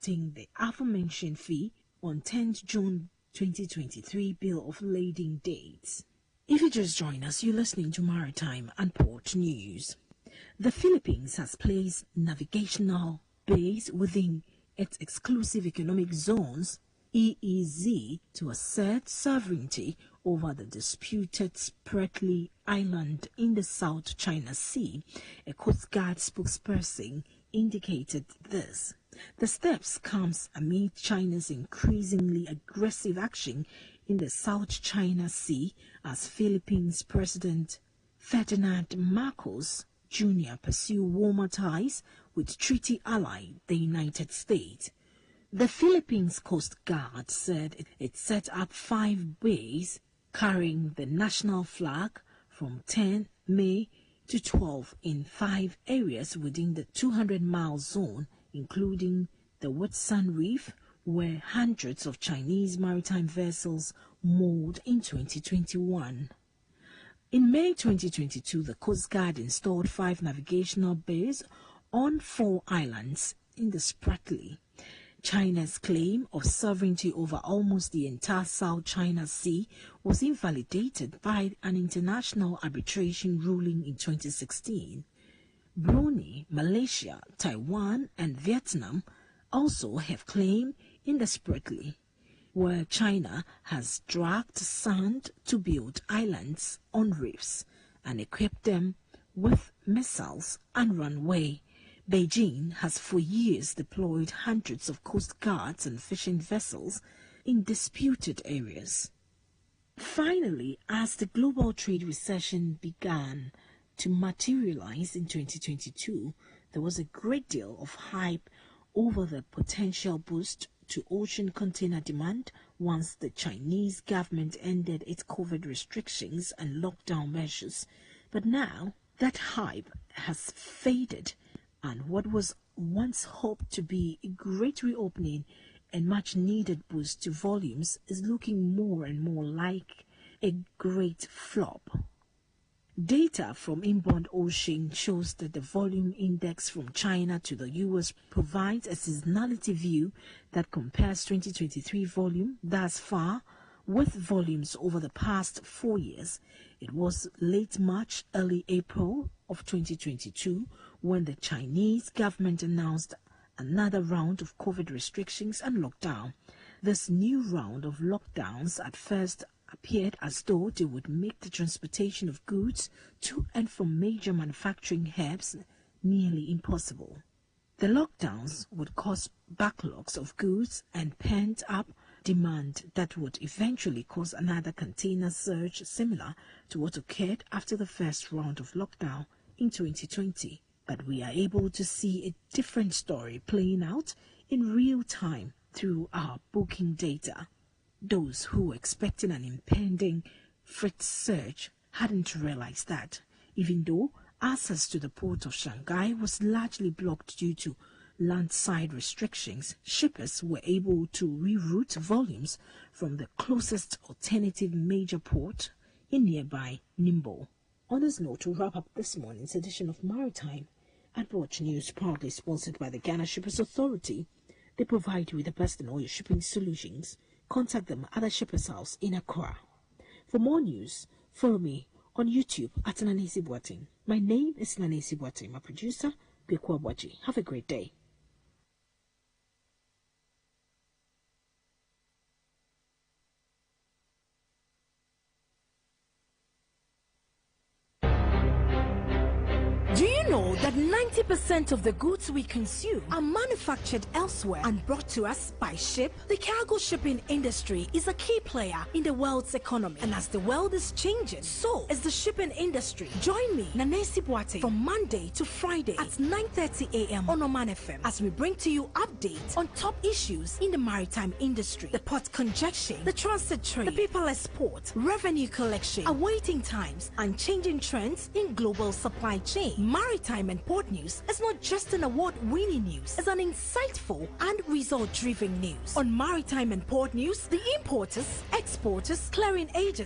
the aforementioned fee on 10th June 2023 bill of lading dates. If you just join us, you're listening to Maritime and Port News. The Philippines has placed navigational bays within its exclusive economic zones EEZ to assert sovereignty over the disputed Spratly Island in the South China Sea. A Coast Guard spokesperson indicated this. The steps comes amid China's increasingly aggressive action in the South China Sea as Philippines President Ferdinand Marcos Jr. pursue warmer ties with treaty ally the United States. The Philippines Coast Guard said it set up 5 bays carrying the national flag from 10 May to 12 in 5 areas within the 200-mile zone, including the Wetsan Reef, where hundreds of Chinese maritime vessels moored in 2021. In May 2022, the Coast Guard installed 5 navigational bays on 4 islands in the Spratly. China's claim of sovereignty over almost the entire South China Sea was invalidated by an international arbitration ruling in 2016. Brunei, Malaysia, Taiwan, and Vietnam also have claim in the Spratly, where China has dragged sand to build islands on reefs and equip them with missiles and runway. Beijing has for years deployed hundreds of coast guards and fishing vessels in disputed areas. Finally, as the global trade recession began to materialize in 2022, there was a great deal of hype over the potential boost to ocean container demand once the Chinese government ended its COVID restrictions and lockdown measures. But now that hype has faded, and what was once hoped to be a great reopening and much needed boost to volumes is looking more and more like a great flop. Data from Inbound Ocean shows that the volume index from China to the US provides a seasonality view that compares 2023 volume thus far with volumes over the past 4 years. It was late March, early April of 2022 when the Chinese government announced another round of COVID restrictions and lockdown. This new round of lockdowns at first appeared as though they would make the transportation of goods to and from major manufacturing hubs nearly impossible. The lockdowns would cause backlogs of goods and pent-up demand that would eventually cause another container surge similar to what occurred after the first round of lockdown in 2020. But we are able to see a different story playing out in real time through our booking data. Those who were expecting an impending freight surge hadn't realized that, even though access to the port of Shanghai was largely blocked due to landside restrictions, shippers were able to reroute volumes from the closest alternative major port in nearby Ningbo. On this note, to wrap up this morning's edition of Maritime and Port News, proudly sponsored by the Ghana Shippers Authority. They provide you with the best in all your shipping solutions. Contact them at the Shippers House in Accra. For more news, follow me on YouTube at Nanesi Boateng. My name is Nanesi Boateng. My producer, Bekwa Bwaji. Have a great day. Do you know that 90% of the goods we consume are manufactured elsewhere and brought to us by ship? The cargo shipping industry is a key player in the world's economy, and as the world is changing, so is the shipping industry. Join me, Nanesi Boateng, from Monday to Friday at 9:30 a.m. on Omanfm as we bring to you updates on top issues in the maritime industry: the port congestion, the transit trade, the paperless port, revenue collection, awaiting times, and changing trends in global supply chain. Maritime and Port News is not just an award-winning news, it's an insightful and result-driven news. On Maritime and Port News, the importers, exporters, clearing agents,